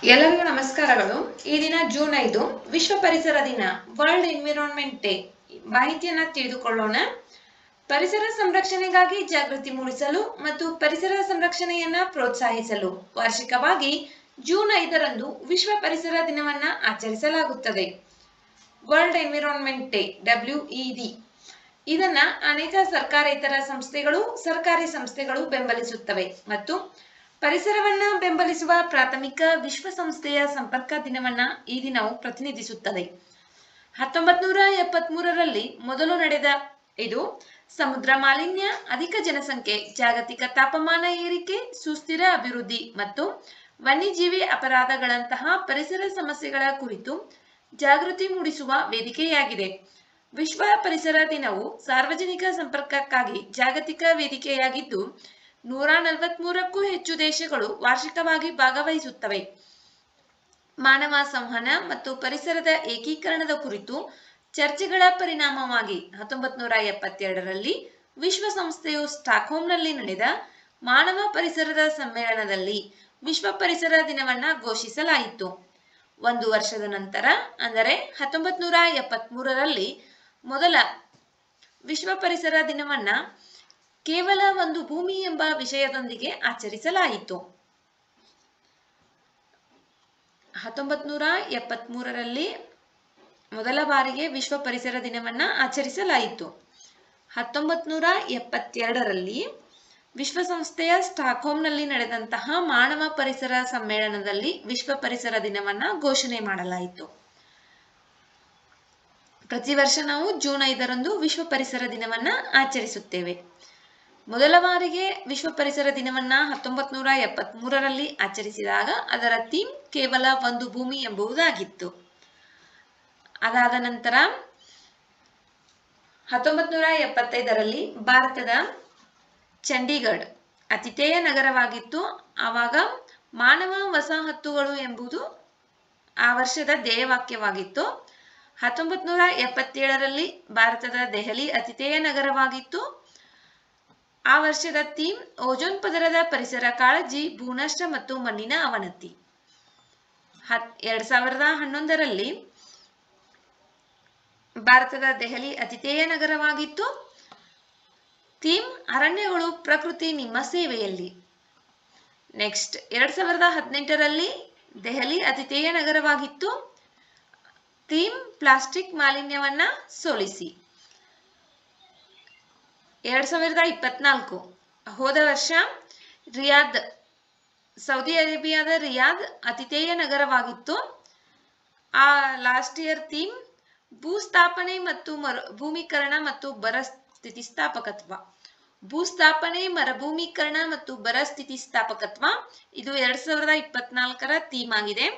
ಎಲ್ಲರಿಗೂ ನಮಸ್ಕಾರಗಳು. ಈ ದಿನ ಜೂನ್ 5 ವಿಶ್ವ ಪರಿಸರ ದಿನ, ವರ್ಲ್ಡ್ ಎನ್ವಿರಾನ್ಮೆಂಟ್ ಡೇ. ಮಾಹಿತಿಯನ್ನ ತಿಳಿದುಕೊಳ್ಳೋಣ. ಪರಿಸರ ಸಂರಕ್ಷಣೆಗಾಗಿ ಜಾಗೃತಿ ಮೂಡಿಸಲು ಮತ್ತು ಪರಿಸರ ಸಂರಕ್ಷಣೆಯನ್ನ ಪ್ರೋತ್ಸಾಹಿಸಲು ವಾರ್ಷಿಕವಾಗಿ ಜೂನ್ 5ರಂದು ವಿಶ್ವ ಪರಿಸರ ದಿನವನ್ನ ಆಚರಿಸಲಾಗುತ್ತದೆ. ವರ್ಲ್ಡ್ ಎನ್ವಿರಾನ್ಮೆಂಟ್ ಡೇ WED ಇದನ್ನ ಅನೇಕ ಸರ್ಕಾರೇತರ ಸಂಸ್ಥೆಗಳು, ಸರ್ಕಾರಿ ಸಂಸ್ಥೆಗಳು ಬೆಂಬಲಿಸುತ್ತವೆ ಮತ್ತು ಪರಿಸರವನ್ನ ಬೆಂಬಲಿಸುವ ಪ್ರಾಥಮಿಕ ವಿಶ್ವಸಂಸ್ಥೆಯ ಸಂಪರ್ಕ ದಿನವನ್ನ ಈ ದಿನವು ಪ್ರತಿನಿಧಿಸುತ್ತದೆ. 1973ರಲ್ಲಿ ಮೊದಲು ನಡೆದ ಇದು ಸಮುದ್ರ ಮಾಲಿನ್ಯ, ಅಧಿಕ ಜನಸಂಖ್ಯೆ, ಜಾಗತಿಕ ತಾಪಮಾನ ಏರಿಕೆ, ಸುಸ್ಥಿರ ಅಭಿವೃದ್ಧಿ ಮತ್ತು ವನ್ಯಜೀವಿ ಅಪರಾಧಗಳಂತಹ ಪರಿಸರ ಸಮಸ್ಯೆಗಳ ಕುರಿತು ಜಾಗೃತಿ ಮೂಡಿಸುವ ವೇದಿಕೆಯಾಗಿದೆ. ವಿಶ್ವ ಪರಿಸರ ದಿನವು ಸಾರ್ವಜನಿಕ ಸಂಪರ್ಕಕ್ಕಾಗಿ ಜಾಗತಿಕ ವೇದಿಕೆಯಾಗಿದ್ದು 143ಕ್ಕೂ ಹೆಚ್ಚು ದೇಶಗಳು ವಾರ್ಷಿಕವಾಗಿ ಭಾಗವಹಿಸುತ್ತವೆ. ಮಾನವ ಸಂವಹನ ಮತ್ತು ಪರಿಸರದ ಏಕೀಕರಣದ ಕುರಿತು ಚರ್ಚೆಗಳ ಪರಿಣಾಮವಾಗಿ 1972ರಲ್ಲಿ ವಿಶ್ವಸಂಸ್ಥೆಯು ಸ್ಟಾಕ್ಹೋಮ್ನಲ್ಲಿ ನಡೆದ ಮಾನವ ಪರಿಸರದ ಸಮ್ಮೇಳನದಲ್ಲಿ ವಿಶ್ವ ಪರಿಸರ ದಿನವನ್ನ ಘೋಷಿಸಲಾಯಿತು. ಒಂದು ವರ್ಷದ ನಂತರ ಅಂದರೆ 1973ರಲ್ಲಿ ಮೊದಲ ವಿಶ್ವ ಪರಿಸರ ದಿನವನ್ನ ಕೇವಲ ಒಂದು ಭೂಮಿ ಎಂಬ ವಿಷಯದೊಂದಿಗೆ ಆಚರಿಸಲಾಯಿತು. 1973ರಲ್ಲಿ ಮೊದಲ ಬಾರಿಗೆ ವಿಶ್ವ ಪರಿಸರ ದಿನವನ್ನ ಆಚರಿಸಲಾಯಿತು. 1972ರಲ್ಲಿ ವಿಶ್ವಸಂಸ್ಥೆಯ ಸ್ಟಾಕ್ಹೋಮ್ನಲ್ಲಿ ನಡೆದಂತಹ ಮಾನವ ಪರಿಸರ ಸಮ್ಮೇಳನದಲ್ಲಿ ವಿಶ್ವ ಪರಿಸರ ದಿನವನ್ನ ಘೋಷಣೆ ಮಾಡಲಾಯಿತು. ಪ್ರತಿ ವರ್ಷ ನಾವು ಜೂನ್ 5ರಂದು ವಿಶ್ವ ಪರಿಸರ ದಿನವನ್ನ ಆಚರಿಸುತ್ತೇವೆ. ಮೊದಲ ಬಾರಿಗೆ ವಿಶ್ವ ಪರಿಸರ ದಿನವನ್ನ 1973ರಲ್ಲಿ ಆಚರಿಸಿದಾಗ ಅದರ ಥೀಮ್ ಕೇವಲ ಒಂದು ಭೂಮಿ ಎಂಬುದಾಗಿತ್ತು. ಅದಾದ ನಂತರ 1975ರಲ್ಲಿ ಭಾರತದ ಚಂಡೀಗಢ ಅತಿಥೇಯ ನಗರವಾಗಿತ್ತು. ಆವಾಗ ಮಾನವ ವಸಾಹತುಗಳು ಎಂಬುದು ಆ ವರ್ಷದ ಧ್ಯೇಯವಾಕ್ಯವಾಗಿತ್ತು. 1977ರಲ್ಲಿ ಭಾರತದ ದೆಹಲಿ ಅತಿಥೇಯ ನಗರವಾಗಿತ್ತು. ಆ ವರ್ಷದ ಥೀಮ್ ಓಜೋನ್ ಪದರದ ಪರಿಸರ ಕಾಳಜಿ, ಭೂನಷ್ಟ ಮತ್ತು ಮಣ್ಣಿನ ಅವನತಿ. 2011ರಲ್ಲಿ ಭಾರತದ ದೆಹಲಿ ಅತಿಥೇಯ ನಗರವಾಗಿತ್ತು. ಥೀಮ್ ಅರಣ್ಯಗಳು, ಪ್ರಕೃತಿ ನಿಮ್ಮ ಸೇವೆಯಲ್ಲಿ. ನೆಕ್ಸ್ಟ್ 2018ರಲ್ಲಿ ದೆಹಲಿ ಅತಿಥೇಯ ನಗರವಾಗಿತ್ತು. ಥೀಮ್ ಪ್ಲಾಸ್ಟಿಕ್ ಮಾಲಿನ್ಯವನ್ನ ಸೋಲಿಸಿ. 2024 ಹೋದ ವರ್ಷ ರಿಯಾದ್, ಸೌದಿ ಅರೇಬಿಯಾದ ರಿಯಾದ್ ಅತಿಥೇಯ ನಗರವಾಗಿತ್ತು. ಆ ಲಾಸ್ಟ್ ಇಯರ್ ಥೀಮ್ ಭೂಸ್ಥಾಪನೆ ಮತ್ತು ಭೂಮೀಕರಣ ಮತ್ತು ಬರ ಸ್ಥಿತಿಸ್ಥಾಪಕತ್ವ. ಭೂಸ್ಥಾಪನೆ, ಮರುಭೂಮೀಕರಣ ಮತ್ತು ಬರ ಸ್ಥಿತಿಸ್ಥಾಪಕತ್ವ ಇದು 2024ರ ಥೀಮ್ ಆಗಿದೆ.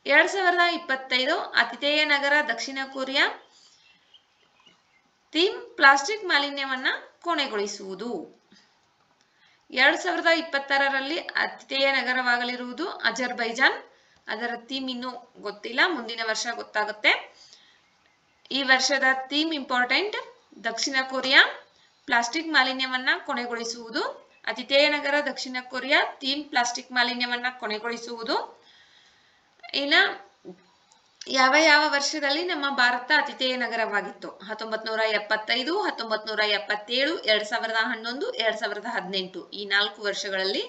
2025 ಅತಿಥೇಯ ನಗರ ದಕ್ಷಿಣ ಕೊರಿಯಾ. ಥೀಮ್ ಪ್ಲಾಸ್ಟಿಕ್ ಮಾಲಿನ್ಯವನ್ನ ಕೊನೆಗೊಳಿಸುವುದು. 2026ರಲ್ಲಿ ಅತಿಥೇಯ ನಗರವಾಗಲಿರುವುದು ಅಜರ್ಬೈಜಾನ್. ಅದರ ಥೀಮ್ ಇನ್ನೂ ಗೊತ್ತಿಲ್ಲ, ಮುಂದಿನ ವರ್ಷ ಗೊತ್ತಾಗುತ್ತೆ. ಈ ವರ್ಷದ ಥೀಮ್ ಇಂಪಾರ್ಟೆಂಟ್: ದಕ್ಷಿಣ ಕೊರಿಯಾ, ಪ್ಲಾಸ್ಟಿಕ್ ಮಾಲಿನ್ಯವನ್ನ ಕೊನೆಗೊಳಿಸುವುದು. ಅತಿಥೇಯ ನಗರ ದಕ್ಷಿಣ ಕೊರಿಯಾ, ಥೀಮ್ ಪ್ಲಾಸ್ಟಿಕ್ ಮಾಲಿನ್ಯವನ್ನ ಕೊನೆಗೊಳಿಸುವುದು. ಇನ್ನ ಯಾವ ವರ್ಷದಲ್ಲಿ ನಮ್ಮ ಭಾರತ ಅತಿಥೇಯ ನಗರವಾಗಿತ್ತು? 1975, 1977, 2011, 2018 ಈ 4 ವರ್ಷಗಳಲ್ಲಿ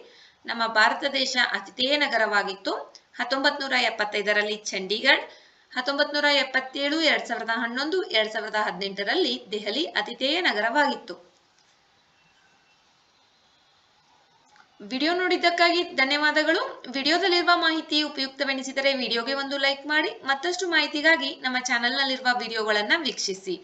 ನಮ್ಮ ಭಾರತ ದೇಶ ಅತಿಥೇಯ ನಗರವಾಗಿತ್ತು. 1975ರಲ್ಲಿ ಚಂಡೀಗಢ, 1977, 2011, 2018ರಲ್ಲಿ ದೆಹಲಿ ಅತಿಥೇಯ ನಗರವಾಗಿತ್ತು. ವಿಡಿಯೋ ನೋಡಿದ್ದಕ್ಕಾಗಿ ಧನ್ಯವಾದಗಳು. ವಿಡಿಯೋದಲ್ಲಿರುವ ಮಾಹಿತಿ ಉಪಯುಕ್ತವೆನಿಸಿದರೆ ವಿಡಿಯೋಗೆ ಒಂದು ಲೈಕ್ ಮಾಡಿ. ಮತ್ತಷ್ಟು ಮಾಹಿತಿಗಾಗಿ ನಮ್ಮ ಚಾನೆಲ್ನಲ್ಲಿರುವ ವಿಡಿಯೋಗಳನ್ನು ವೀಕ್ಷಿಸಿ.